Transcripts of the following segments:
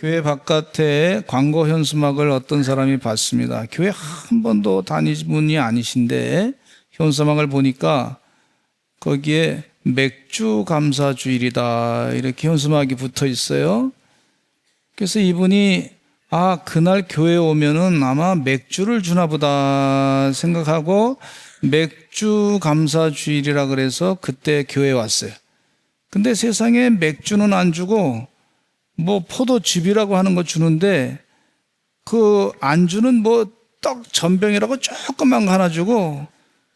교회 바깥에 광고 현수막을 어떤 사람이 봤습니다. 교회 한 번도 다니신 분이 아니신데 현수막을 보니까 거기에 맥주 감사 주일이다 이렇게 현수막이 붙어 있어요. 그래서 이분이 그날 교회에 오면은 아마 맥주를 주나 보다 생각하고 맥주 감사 주일이라 그래서 그때 교회에 왔어요. 근데 세상에 맥주는 안 주고 뭐 포도즙이라고 하는 거 주는데 그 안주는 뭐 떡 전병이라고 조그만 거 하나 주고,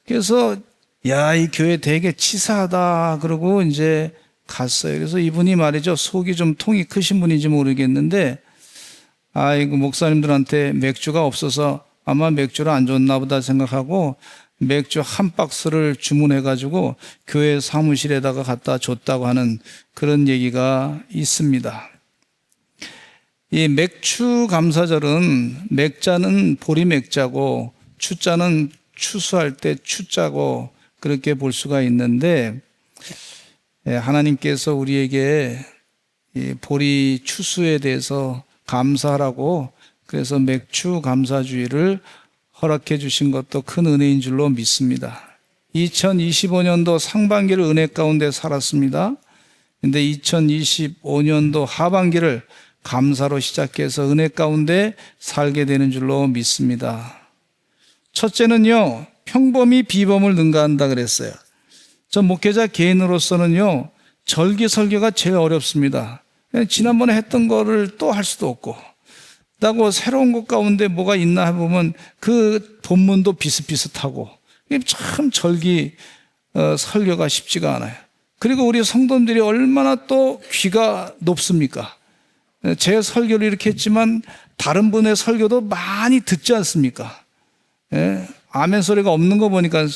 그래서 이 교회 되게 치사하다 그러고 이제 갔어요. 그래서 이분이 말이죠, 속이 좀 통이 크신 분인지 모르겠는데 이거 목사님들한테 맥주가 없어서 아마 맥주를 안 줬나 보다 생각하고 맥주 한 박스를 주문해 가지고 교회 사무실에다가 갖다 줬다고 하는 그런 얘기가 있습니다. 이 맥추 감사절은 맥자는 보리맥자고 추자는 추수할 때 추자고 그렇게 볼 수가 있는데, 하나님께서 우리에게 이 보리 추수에 대해서 감사하라고 그래서 맥추 감사주의를 허락해 주신 것도 큰 은혜인 줄로 믿습니다. 2025년도 상반기를 은혜 가운데 살았습니다. 근데 2025년도 하반기를 감사로 시작해서 은혜 가운데 살게 되는 줄로 믿습니다. 첫째는요, 평범이 비범을 능가한다 그랬어요. 저 목회자 개인으로서는요, 절기 설교가 제일 어렵습니다. 지난번에 했던 거를 또 할 수도 없고, 그리고 새로운 것 가운데 뭐가 있나 해보면 그 본문도 비슷비슷하고, 참 절기 설교가 쉽지가 않아요. 그리고 우리 성도들이 얼마나 또 귀가 높습니까? 제 설교를 이렇게 했지만 다른 분의 설교도 많이 듣지 않습니까? 아멘 소리가 없는 거 보니까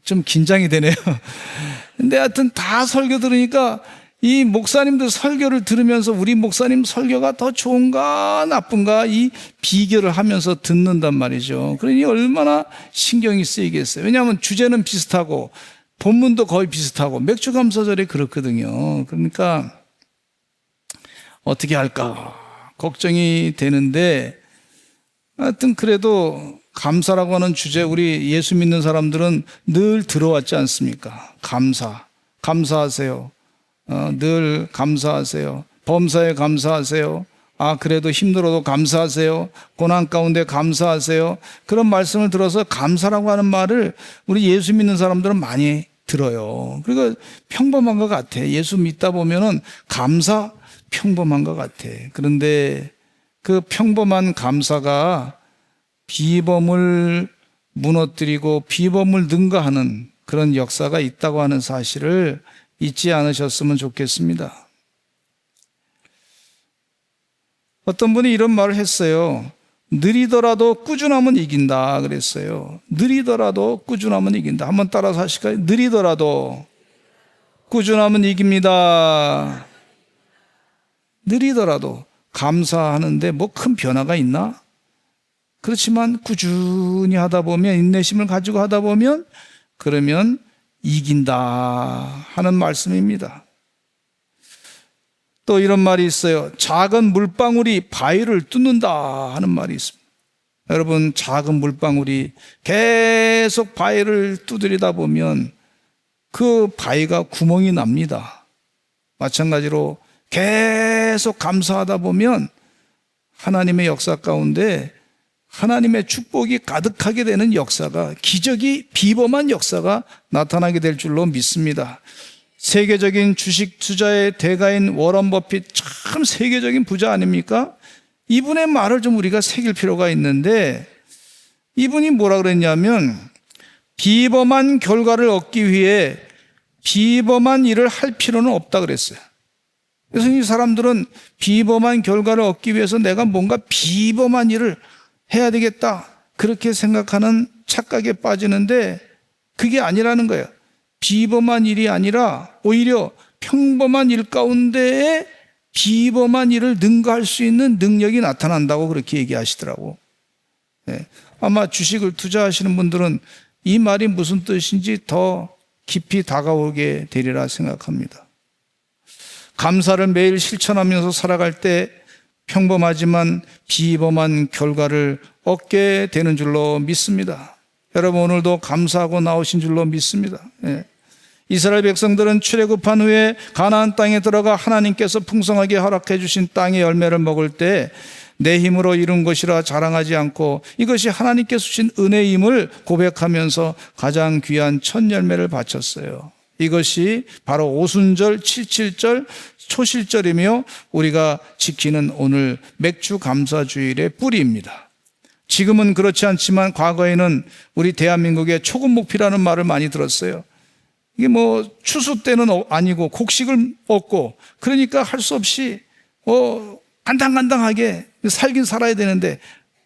좀 긴장이 되네요. 근데 하여튼 다 설교 들으니까 이 목사님들 설교를 들으면서 우리 목사님 설교가 더 좋은가 나쁜가 이 비교를 하면서 듣는단 말이죠. 그러니 얼마나 신경이 쓰이겠어요. 왜냐하면 주제는 비슷하고 본문도 거의 비슷하고 맥주감사절이 그렇거든요. 그러니까 어떻게 할까 걱정이 되는데, 하여튼 그래도 감사라고 하는 주제, 우리 예수 믿는 사람들은 늘 들어왔지 않습니까? 감사하세요. 늘 감사하세요. 범사에 감사하세요. 그래도 힘들어도 감사하세요. 고난 가운데 감사하세요. 그런 말씀을 들어서 감사라고 하는 말을 우리 예수 믿는 사람들은 많이 들어요. 그러니까 평범한 것 같아. 예수 믿다 보면은 감사 평범한 것 같아. 그런데 그 평범한 감사가 비범을 무너뜨리고 비범을 능가하는 그런 역사가 있다고 하는 사실을 잊지 않으셨으면 좋겠습니다. 어떤 분이 이런 말을 했어요. 느리더라도 꾸준함은 이긴다 그랬어요. 느리더라도 꾸준함은 이긴다. 한번 따라서 하실까요? 느리더라도 꾸준함은 이깁니다. 느리더라도 감사하는데 뭐 큰 변화가 있나? 그렇지만 꾸준히 하다 보면, 인내심을 가지고 하다 보면 그러면 이긴다 하는 말씀입니다. 또 이런 말이 있어요. 작은 물방울이 바위를 뚫는다 하는 말이 있습니다. 여러분, 작은 물방울이 계속 바위를 두드리다 보면 그 바위가 구멍이 납니다. 마찬가지로 계속 감사하다 보면 하나님의 역사 가운데 하나님의 축복이 가득하게 되는 역사가, 기적이 비범한 역사가 나타나게 될 줄로 믿습니다. 세계적인 주식 투자의 대가인 워런 버핏, 참 세계적인 부자 아닙니까? 이분의 말을 좀 우리가 새길 필요가 있는데, 이분이 뭐라 그랬냐면 비범한 결과를 얻기 위해 비범한 일을 할 필요는 없다 그랬어요. 그래서 이 사람들은 비범한 결과를 얻기 위해서 내가 뭔가 비범한 일을 해야 되겠다 그렇게 생각하는 착각에 빠지는데, 그게 아니라는 거예요. 비범한 일이 아니라 오히려 평범한 일 가운데에 비범한 일을 능가할 수 있는 능력이 나타난다고 그렇게 얘기하시더라고. 아마 주식을 투자하시는 분들은 이 말이 무슨 뜻인지 더 깊이 다가오게 되리라 생각합니다. 감사를 매일 실천하면서 살아갈 때 평범하지만 비범한 결과를 얻게 되는 줄로 믿습니다. 여러분, 오늘도 감사하고 나오신 줄로 믿습니다. 이스라엘 백성들은 출애굽한 후에 가나안 땅에 들어가 하나님께서 풍성하게 허락해 주신 땅의 열매를 먹을 때 내 힘으로 이룬 것이라 자랑하지 않고 이것이 하나님께서 주신 은혜임을 고백하면서 가장 귀한 첫 열매를 바쳤어요. 이것이 바로 오순절, 칠칠절, 초실절이며 우리가 지키는 오늘 맥주 감사주일의 뿌리입니다. 지금은 그렇지 않지만 과거에는 우리 대한민국에 초금목피라는 말을 많이 들었어요. 이게 뭐 추수 때는 아니고 곡식을 얻고 그러니까 할 수 없이 간당간당하게 살긴 살아야 되는데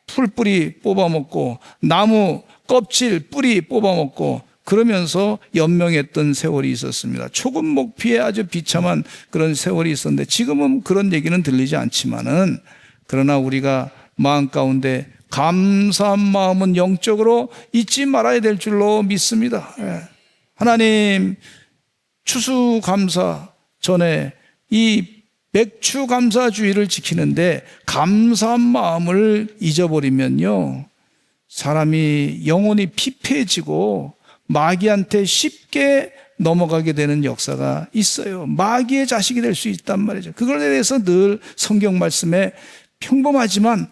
풀뿌리 뽑아먹고 나무 껍질 뿌리 뽑아먹고 그러면서 연명했던 세월이 있었습니다. 초금목피에 아주 비참한 그런 세월이 있었는데 지금은 그런 얘기는 들리지 않지만은 그러나 우리가 마음 가운데 감사한 마음은 영적으로 잊지 말아야 될 줄로 믿습니다. 하나님, 추수감사 전에 이 맥추감사주의를 지키는데 감사한 마음을 잊어버리면요, 사람이 영혼이 피폐해지고 마귀한테 쉽게 넘어가게 되는 역사가 있어요. 마귀의 자식이 될 수 있단 말이죠. 그것에 대해서 늘 성경 말씀에 평범하지만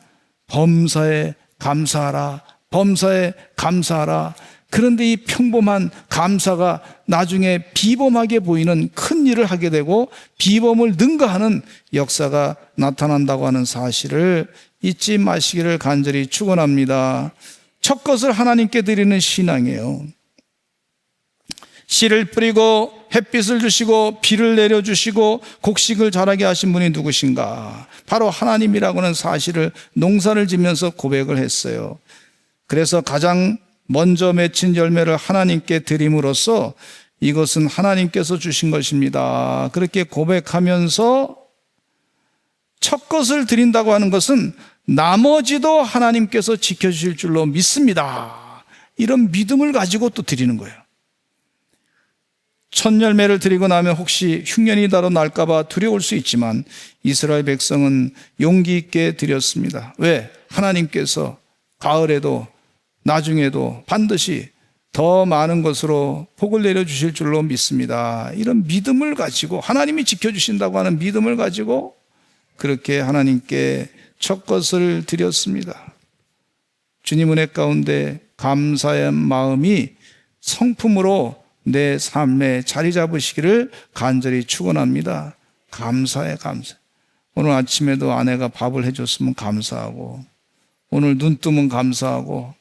범사에 감사하라, 범사에 감사하라. 그런데 이 평범한 감사가 나중에 비범하게 보이는 큰 일을 하게 되고 비범을 능가하는 역사가 나타난다고 하는 사실을 잊지 마시기를 간절히 축원합니다. 첫 것을 하나님께 드리는 신앙이에요. 씨를 뿌리고 햇빛을 주시고 비를 내려주시고 곡식을 자라게 하신 분이 누구신가? 바로 하나님이라고 하는 사실을 농사를 지면서 고백을 했어요. 그래서 가장 먼저 맺힌 열매를 하나님께 드림으로써 이것은 하나님께서 주신 것입니다. 그렇게 고백하면서 첫 것을 드린다고 하는 것은 나머지도 하나님께서 지켜주실 줄로 믿습니다. 이런 믿음을 가지고 또 드리는 거예요. 첫 열매를 드리고 나면 혹시 흉년이 따로 날까봐 두려울 수 있지만 이스라엘 백성은 용기 있게 드렸습니다. 왜? 하나님께서 가을에도 나중에도 반드시 더 많은 것으로 복을 내려주실 줄로 믿습니다. 이런 믿음을 가지고 하나님이 지켜주신다고 하는 믿음을 가지고 그렇게 하나님께 첫 것을 드렸습니다. 주님 은혜 가운데 감사의 마음이 성품으로 내 삶에 자리 잡으시기를 간절히 축원합니다. 감사해, 감사. 오늘 아침에도 아내가 밥을 해줬으면 감사하고, 오늘 눈 뜨면 감사하고,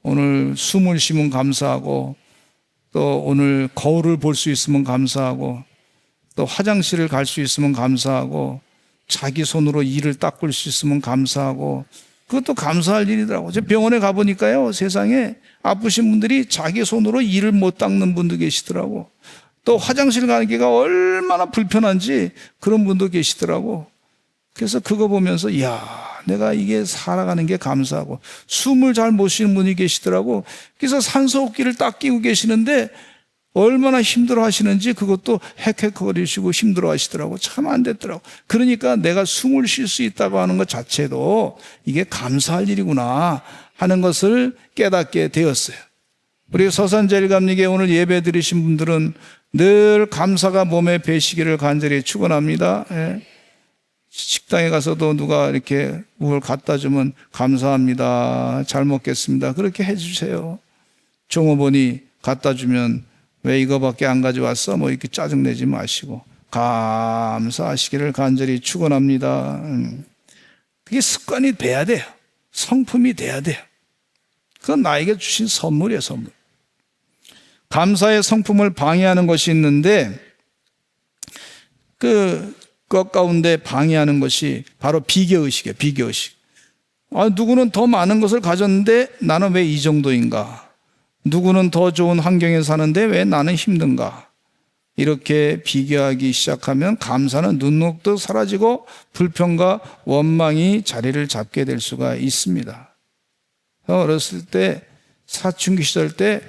오늘 숨을 쉬면 감사하고, 또 오늘 거울을 볼 수 있으면 감사하고, 또 화장실을 갈 수 있으면 감사하고, 자기 손으로 이를 닦을 수 있으면 감사하고, 그것도 감사할 일이더라고요. 제가 병원에 가보니까요, 세상에 아프신 분들이 자기 손으로 이를 못 닦는 분도 계시더라고. 또 화장실 가기가 얼마나 불편한지 그런 분도 계시더라고. 그래서 그거 보면서 이야, 내가 이게 살아가는 게 감사하고, 숨을 잘 못 쉬는 분이 계시더라고. 그래서 산소호흡기를 딱 끼고 계시는데 얼마나 힘들어 하시는지 그것도 헥헥거리시고 힘들어 하시더라고. 참 안 됐더라고. 그러니까 내가 숨을 쉴 수 있다고 하는 것 자체도 이게 감사할 일이구나 하는 것을 깨닫게 되었어요. 우리 서산제일감리교회 오늘 예배 드리신 분들은 늘 감사가 몸에 배시기를 간절히 축원합니다. 식당에 가서도 누가 이렇게 뭘 갖다 주면 감사합니다, 잘 먹겠습니다, 그렇게 해주세요. 종업원이 갖다 주면 왜 이거밖에 안 가져왔어? 뭐 이렇게 짜증내지 마시고 감사하시기를 간절히 축원합니다. 그게 습관이 돼야 돼요. 성품이 돼야 돼요. 그건 나에게 주신 선물이에요, 선물. 감사의 성품을 방해하는 것이 있는데 그것 가운데 방해하는 것이 바로 비교의식이에요. 비교의식. 누구는 더 많은 것을 가졌는데 나는 왜 이 정도인가? 누구는 더 좋은 환경에 사는데 왜 나는 힘든가? 이렇게 비교하기 시작하면 감사는 눈 녹듯 사라지고 불평과 원망이 자리를 잡게 될 수가 있습니다. 어렸을 때 사춘기 시절 때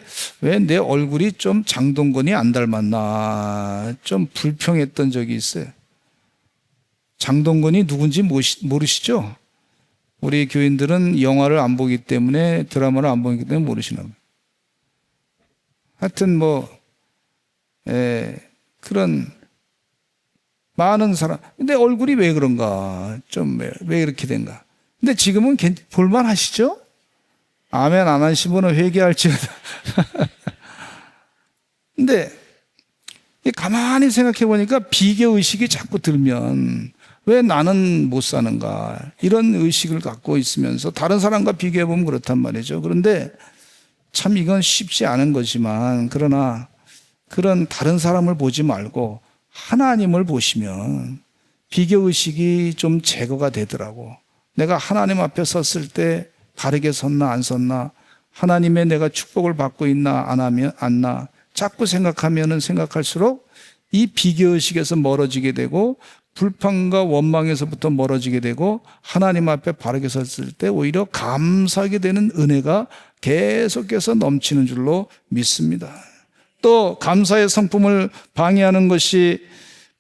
왜 내 얼굴이 좀 장동건이 안 닮았나 좀 불평했던 적이 있어요. 장동건이 누군지 모르시죠? 우리 교인들은 영화를 안 보기 때문에, 드라마를 안 보기 때문에 모르시나 봐요. 하여튼 그런 많은 사람. 근데 얼굴이 왜 그런가? 좀 왜 이렇게 된가? 근데 지금은 볼만 하시죠? 아멘 안 하신 분은 회개할지어다. 근데 가만히 생각해 보니까 비교의식이 자꾸 들면 왜 나는 못 사는가? 이런 의식을 갖고 있으면서 다른 사람과 비교해 보면 그렇단 말이죠. 그런데 참 이건 쉽지 않은 거지만, 그러나 그런 다른 사람을 보지 말고 하나님을 보시면 비교의식이 좀 제거가 되더라고. 내가 하나님 앞에 섰을 때 바르게 섰나 안 섰나, 하나님의 내가 축복을 받고 있나 안 나, 자꾸 생각하면은 생각할수록 이 비교의식에서 멀어지게 되고 불평과 원망에서부터 멀어지게 되고 하나님 앞에 바르게 섰을 때 오히려 감사하게 되는 은혜가 계속해서 넘치는 줄로 믿습니다. 또 감사의 성품을 방해하는 것이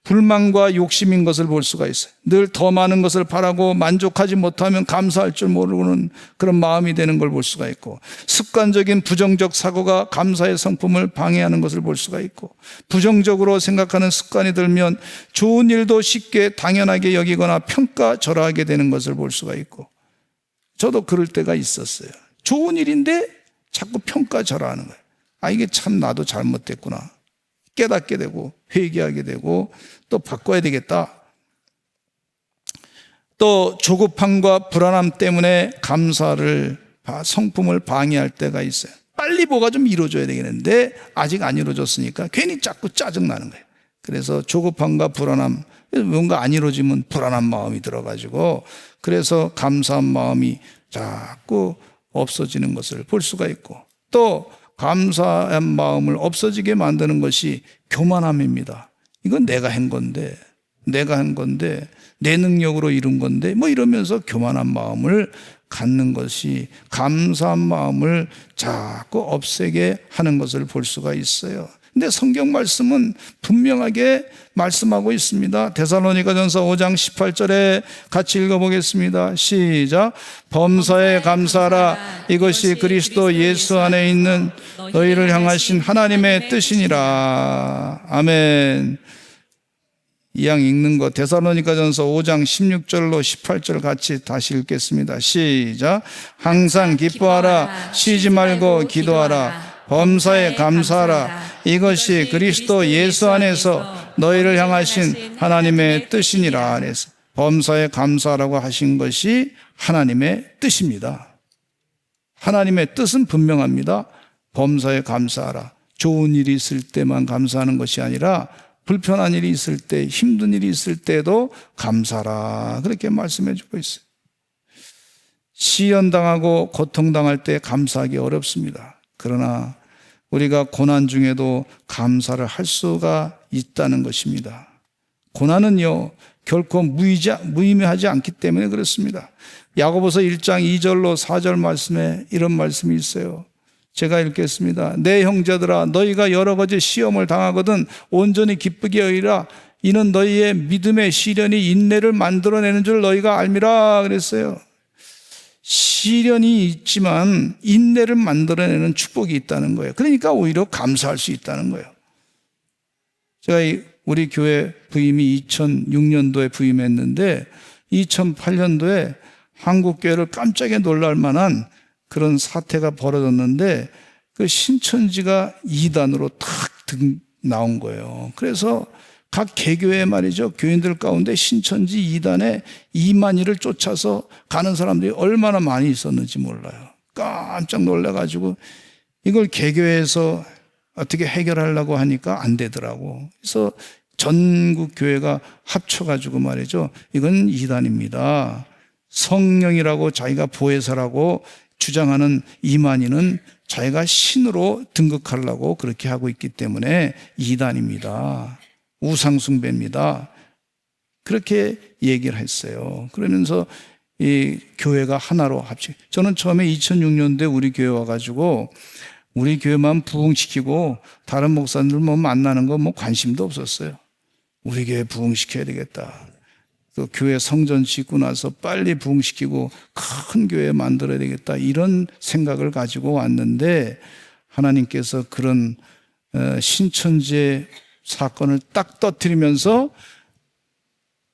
불만과 욕심인 것을 볼 수가 있어요. 늘 더 많은 것을 바라고 만족하지 못하면 감사할 줄 모르는 그런 마음이 되는 걸 볼 수가 있고, 습관적인 부정적 사고가 감사의 성품을 방해하는 것을 볼 수가 있고, 부정적으로 생각하는 습관이 들면 좋은 일도 쉽게 당연하게 여기거나 평가절하하게 되는 것을 볼 수가 있고, 저도 그럴 때가 있었어요. 좋은 일인데 자꾸 평가절하하는 거예요. 이게 참 나도 잘못됐구나 깨닫게 되고 회개하게 되고 또 바꿔야 되겠다. 또 조급함과 불안함 때문에 감사를 성품을 방해할 때가 있어요. 빨리 뭐가 좀 이루어져야 되겠는데 아직 안 이루어졌으니까 괜히 자꾸 짜증나는 거예요. 그래서 조급함과 불안함, 뭔가 안 이루어지면 불안한 마음이 들어가지고, 그래서 감사한 마음이 자꾸 없어지는 것을 볼 수가 있고, 또 감사한 마음을 없어지게 만드는 것이 교만함입니다. 이건 내가 한 건데, 내 능력으로 이룬 건데, 이러면서 교만한 마음을 갖는 것이 감사한 마음을 자꾸 없애게 하는 것을 볼 수가 있어요. 근데 성경 말씀은 분명하게 말씀하고 있습니다. 데살로니가전서 5장 18절에 같이 읽어보겠습니다. 시작. 범사에 감사하라. 이것이 그리스도 예수 안에 있는 너희를 향하신 하나님의 뜻이니라. 아멘. 이왕 읽는 거 데살로니가전서 5장 16절로 18절 같이 다시 읽겠습니다. 시작. 항상 기뻐하라. 쉬지 말고 기도하라. 범사에 감사하라. 이것이 그리스도 예수 안에서 너희를 향하신 하나님의 뜻이니라. 그래서 범사에 감사하라고 하신 것이 하나님의 뜻입니다. 하나님의 뜻은 분명합니다. 범사에 감사하라. 좋은 일이 있을 때만 감사하는 것이 아니라 불편한 일이 있을 때, 힘든 일이 있을 때도 감사하라. 그렇게 말씀해 주고 있어요. 시련당하고 고통당할 때 감사하기 어렵습니다. 그러나 우리가 고난 중에도 감사를 할 수가 있다는 것입니다. 고난은요, 결코 무의미하지 않기 때문에 그렇습니다. 야고보서 1장 2절로 4절 말씀에 이런 말씀이 있어요. 제가 읽겠습니다. 내 형제들아, 너희가 여러 가지 시험을 당하거든 온전히 기쁘게 여기라. 이는 너희의 믿음의 시련이 인내를 만들어내는 줄 너희가 알미라. 그랬어요. 시련이 있지만 인내를 만들어내는 축복이 있다는 거예요. 그러니까 오히려 감사할 수 있다는 거예요. 제가 우리 교회 부임이 2006년도에 부임했는데 2008년도에 한국교회를 깜짝에 놀랄 만한 그런 사태가 벌어졌는데, 그 신천지가 이단으로 탁 나온 거예요. 그래서 각 개교회 말이죠, 교인들 가운데 신천지 이단에 이만희를 쫓아서 가는 사람들이 얼마나 많이 있었는지 몰라요. 깜짝 놀라가지고 이걸 개교회에서 어떻게 해결하려고 하니까 안 되더라고. 그래서 전국 교회가 합쳐가지고 말이죠, 이건 이단입니다. 성령이라고 자기가 보혜사라고 주장하는 이만희는 자기가 신으로 등극하려고 그렇게 하고 있기 때문에 이단입니다. 우상숭배입니다. 그렇게 얘기를 했어요. 그러면서 이 교회가 하나로 합치. 저는 처음에 2006년도에 우리 교회 와가지고 우리 교회만 부흥시키고 다른 목사님들 만나는 거 관심도 없었어요. 우리 교회 부흥시켜야 되겠다. 또 교회 성전 짓고 나서 빨리 부흥시키고 큰 교회 만들어야 되겠다, 이런 생각을 가지고 왔는데 하나님께서 그런 신천지의 사건을 딱 터뜨리면서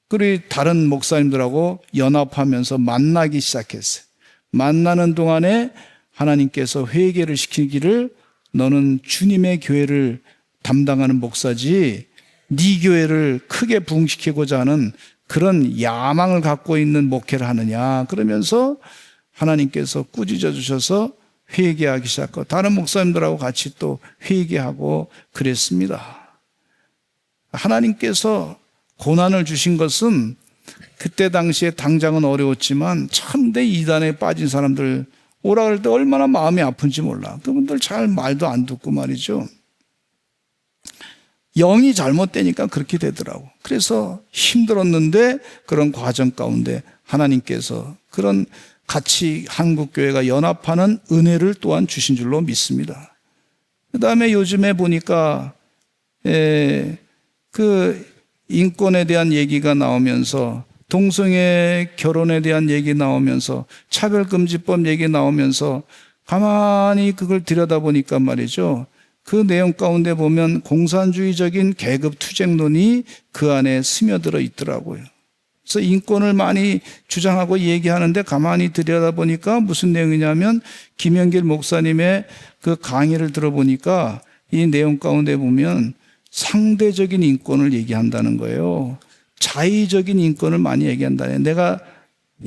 그리 다른 목사님들하고 연합하면서 만나기 시작했어요. 만나는 동안에 하나님께서 회개를 시키기를, 너는 주님의 교회를 담당하는 목사지 네 교회를 크게 부흥시키고자 하는 그런 야망을 갖고 있는 목회를 하느냐, 그러면서 하나님께서 꾸짖어 주셔서 회개하기 시작하고 다른 목사님들하고 같이 또 회개하고 그랬습니다. 하나님께서 고난을 주신 것은 그때 당시에 당장은 어려웠지만 참대 이단에 빠진 사람들 오라 그럴 때 얼마나 마음이 아픈지 몰라. 그분들 잘 말도 안 듣고 말이죠. 영이 잘못되니까 그렇게 되더라고. 그래서 힘들었는데 그런 과정 가운데 하나님께서 그런 같이 한국교회가 연합하는 은혜를 또한 주신 줄로 믿습니다. 그 다음에 요즘에 보니까 그 인권에 대한 얘기가 나오면서, 동성애 결혼에 대한 얘기 나오면서, 차별금지법 얘기 나오면서 가만히 그걸 들여다보니까 말이죠, 그 내용 가운데 보면 공산주의적인 계급투쟁론이 그 안에 스며들어 있더라고요. 그래서 인권을 많이 주장하고 얘기하는데 가만히 들여다보니까 무슨 내용이냐면, 김영길 목사님의 그 강의를 들어보니까 이 내용 가운데 보면 상대적인 인권을 얘기한다는 거예요. 자의적인 인권을 많이 얘기한다네. 내가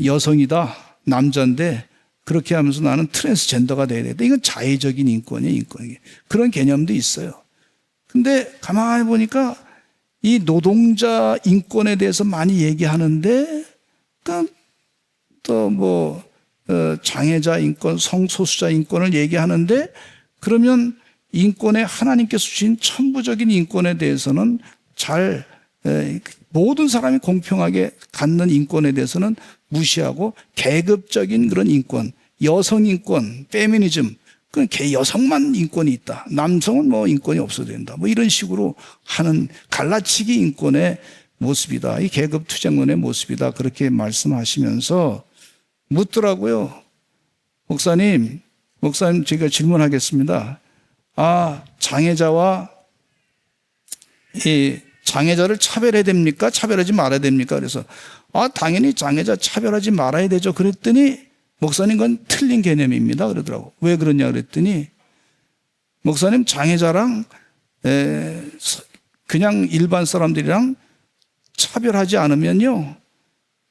여성이다, 남자인데 그렇게 하면서 나는 트랜스젠더가 돼야 되겠다. 이건 자의적인 인권이에요, 인권이. 그런 개념도 있어요. 근데 가만히 보니까 이 노동자 인권에 대해서 많이 얘기하는데, 또 뭐 장애자 인권, 성소수자 인권을 얘기하는데, 그러면 인권에 하나님께서 주신 천부적인 인권에 대해서는 잘, 모든 사람이 공평하게 갖는 인권에 대해서는 무시하고, 계급적인 그런 인권, 여성 인권, 페미니즘, 그건 여성만 인권이 있다, 남성은 뭐 인권이 없어도 된다, 뭐 이런 식으로 하는 갈라치기 인권의 모습이다, 이 계급 투쟁론의 모습이다, 그렇게 말씀하시면서 묻더라고요. 목사님 제가 질문하겠습니다. 장애자와 이 장애자를 차별해야 됩니까? 차별하지 말아야 됩니까? 그래서 당연히 장애자 차별하지 말아야 되죠. 그랬더니 목사님, 그건 틀린 개념입니다, 그러더라고. 왜 그러냐 그랬더니, 목사님, 장애자랑 그냥 일반 사람들이랑 차별하지 않으면요,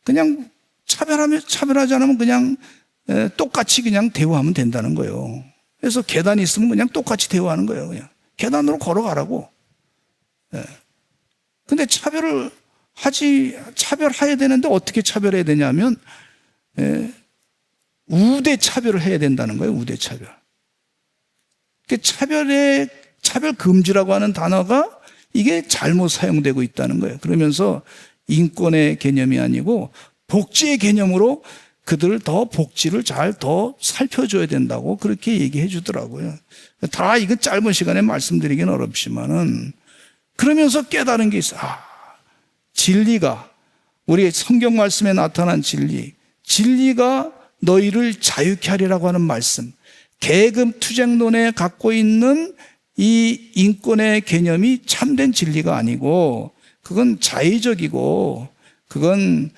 그냥 차별하지 않으면 그냥 똑같이 그냥 대우하면 된다는 거예요. 그래서 계단이 있으면 그냥 똑같이 대우하는 거예요. 그냥 계단으로 걸어가라고. 근데 차별해야 되는데 어떻게 차별해야 되냐면, 우대 차별을 해야 된다는 거예요. 우대 차별. 차별 금지라고 하는 단어가 이게 잘못 사용되고 있다는 거예요. 그러면서 인권의 개념이 아니고 복지의 개념으로 그들을 더 복지를 잘 더 살펴줘야 된다고 그렇게 얘기해 주더라고요. 다 이건 짧은 시간에 말씀드리기는 어렵지만은, 그러면서 깨달은 게 있어요. 진리가, 우리 성경 말씀에 나타난 진리가 너희를 자유케 하리라고 하는 말씀, 계급 투쟁론에 갖고 있는 이 인권의 개념이 참된 진리가 아니고, 그건 자의적이고 그건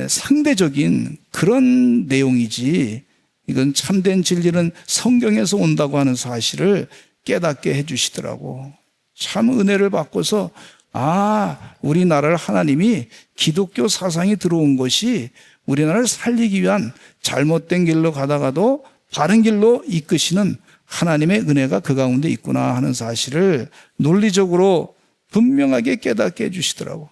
상대적인 그런 내용이지, 이건 참된 진리는 성경에서 온다고 하는 사실을 깨닫게 해주시더라고. 참 은혜를 받고서, 우리나라를 하나님이 기독교 사상이 들어온 것이 우리나라를 살리기 위한, 잘못된 길로 가다가도 바른 길로 이끄시는 하나님의 은혜가 그 가운데 있구나 하는 사실을 논리적으로 분명하게 깨닫게 해주시더라고.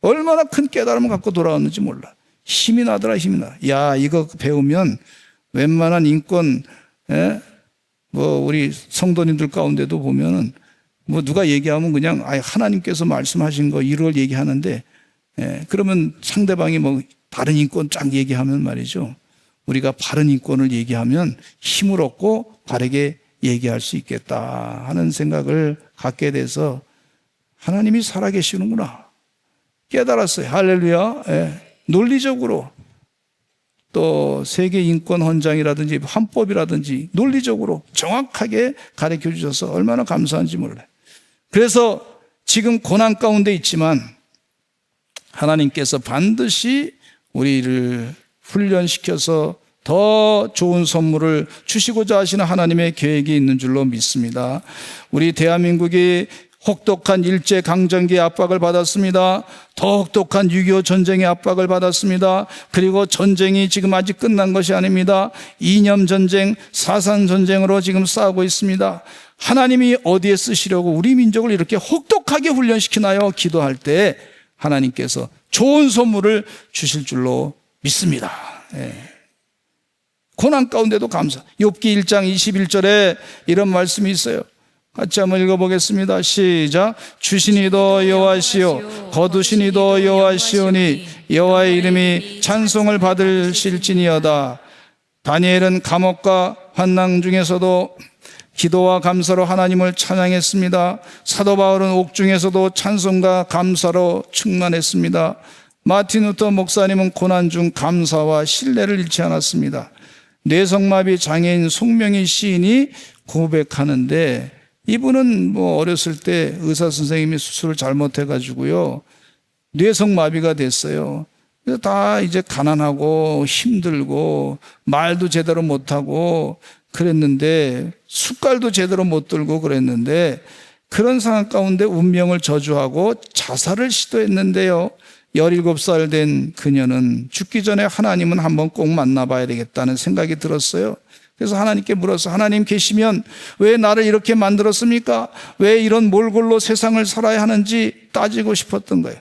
얼마나 큰 깨달음을 갖고 돌아왔는지 몰라. 힘이 나더라, 힘이 나. 이거 배우면 웬만한 인권, 우리 성도님들 가운데도 보면은 누가 얘기하면 그냥 하나님께서 말씀하신 거 이걸 얘기하는데, 그러면 상대방이 바른 인권 쫙 얘기하면 말이죠, 우리가 바른 인권을 얘기하면 힘을 얻고 바르게 얘기할 수 있겠다 하는 생각을 갖게 돼서, 하나님이 살아계시는구나, 깨달았어요. 할렐루야. 예. 논리적으로 또 세계 인권 헌장이라든지 헌법이라든지 논리적으로 정확하게 가르쳐 주셔서 얼마나 감사한지 몰라요. 그래서 지금 고난 가운데 있지만 하나님께서 반드시 우리를 훈련시켜서 더 좋은 선물을 주시고자 하시는 하나님의 계획이 있는 줄로 믿습니다. 우리 대한민국이 혹독한 일제강점기의 압박을 받았습니다. 더 혹독한 6.25 전쟁의 압박을 받았습니다. 그리고 전쟁이 지금 아직 끝난 것이 아닙니다. 이념전쟁, 사상전쟁으로 지금 싸우고 있습니다. 하나님이 어디에 쓰시려고 우리 민족을 이렇게 혹독하게 훈련시키나요? 기도할 때 하나님께서 좋은 선물을 주실 줄로 믿습니다. 예. 고난 가운데도 감사. 욥기 1장 21절에 이런 말씀이 있어요. 같이 한번 읽어보겠습니다. 시작. 주신 이도 여호와시요 거두신 이도 여호와시오니 여호와의 이름이 찬송을 받으실지니어다. 다니엘은 감옥과 환난 중에서도 기도와 감사로 하나님을 찬양했습니다. 사도 바울은 옥중에서도 찬송과 감사로 충만했습니다. 마틴 루터 목사님은 고난 중 감사와 신뢰를 잃지 않았습니다. 뇌성마비 장애인 송명희 시인이 고백하는데, 이분은 어렸을 때 의사 선생님이 수술을 잘못해가지고요 뇌성마비가 됐어요. 그래서 다 이제 가난하고 힘들고 말도 제대로 못하고 그랬는데, 숟갈도 제대로 못 들고 그랬는데, 그런 상황 가운데 운명을 저주하고 자살을 시도했는데요, 17살 된 그녀는 죽기 전에 하나님은 한번 꼭 만나봐야 되겠다는 생각이 들었어요. 그래서 하나님께 물어서, 하나님 계시면 왜 나를 이렇게 만들었습니까? 왜 이런 몰골로 세상을 살아야 하는지 따지고 싶었던 거예요.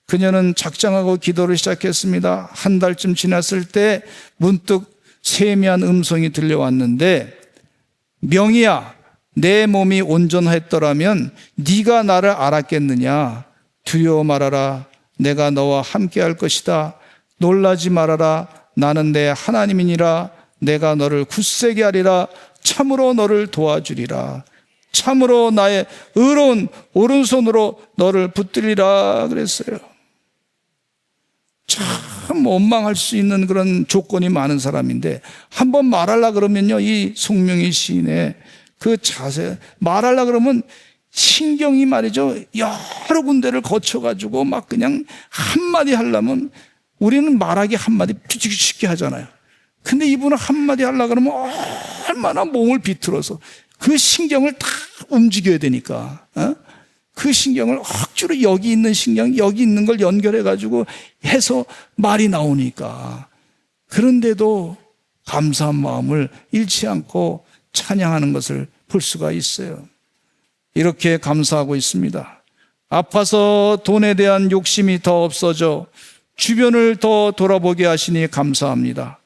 그녀는 작정하고 기도를 시작했습니다. 한 달쯤 지났을 때 문득 세미한 음성이 들려왔는데, 명희야, 내 몸이 온전했더라면 네가 나를 알았겠느냐? 두려워 말아라. 내가 너와 함께 할 것이다. 놀라지 말아라. 나는 내 하나님이니라. 내가 너를 굳세게 하리라. 참으로 너를 도와주리라. 참으로 나의 의로운 오른손으로 너를 붙들리라 그랬어요. 참 원망할 수 있는 그런 조건이 많은 사람인데, 한번 말하려고 그러면요, 이 송명희 시인의 그 자세, 말하려고 그러면 신경이 말이죠, 여러 군데를 거쳐가지고 막 그냥 한마디 하려면, 우리는 말하기 한마디 쉽게 하잖아요. 근데 이분은 한마디 하려고 그러면 얼마나 몸을 비틀어서 그 신경을 다 움직여야 되니까, 그 신경을 억지로 여기 있는 신경, 여기 있는 걸 연결해가지고 해서 말이 나오니까, 그런데도 감사한 마음을 잃지 않고 찬양하는 것을 볼 수가 있어요. 이렇게 감사하고 있습니다. 아파서 돈에 대한 욕심이 더 없어져 주변을 더 돌아보게 하시니 감사합니다.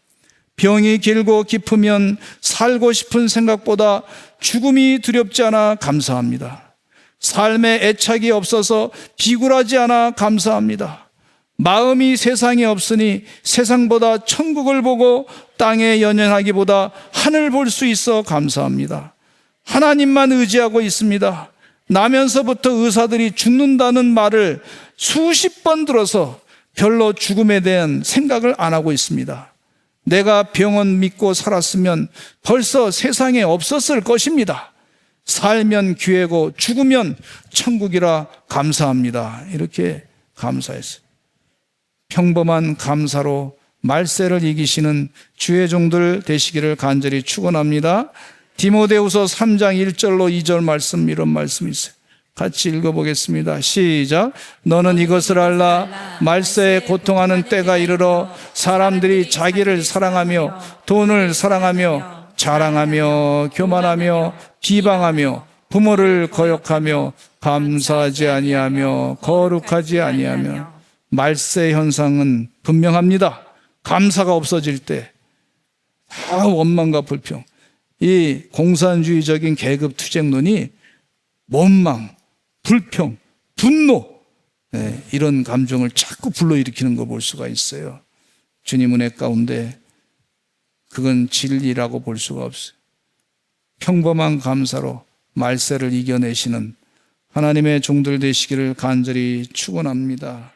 병이 길고 깊으면 살고 싶은 생각보다 죽음이 두렵지 않아 감사합니다. 삶에 애착이 없어서 비굴하지 않아 감사합니다. 마음이 세상에 없으니 세상보다 천국을 보고 땅에 연연하기보다 하늘 볼 수 있어 감사합니다. 하나님만 의지하고 있습니다. 나면서부터 의사들이 죽는다는 말을 수십 번 들어서 별로 죽음에 대한 생각을 안 하고 있습니다. 내가 병원 믿고 살았으면 벌써 세상에 없었을 것입니다. 살면 기회고 죽으면 천국이라 감사합니다. 이렇게 감사했어요. 평범한 감사로 말세를 이기시는 주의 종들 되시기를 간절히 축원합니다. 디모데후서 3장 1절로 2절 말씀, 이런 말씀이 있어요. 같이 읽어보겠습니다. 시작. 너는 이것을 알라. 말세에 고통하는 때가 이르러 사람들이 자기를 사랑하며 돈을 사랑하며 자랑하며 교만하며 비방하며 부모를 거역하며 감사하지 아니하며 거룩하지 아니하며. 말세 현상은 분명합니다. 감사가 없어질 때 다 원망과 불평, 이 공산주의적인 계급 투쟁론이 원망, 불평, 분노, 이런 감정을 자꾸 불러일으키는 거 볼 수가 있어요. 주님 은혜 가운데 그건 진리라고 볼 수가 없어요. 평범한 감사로 말세를 이겨내시는 하나님의 종들 되시기를 간절히 축원합니다.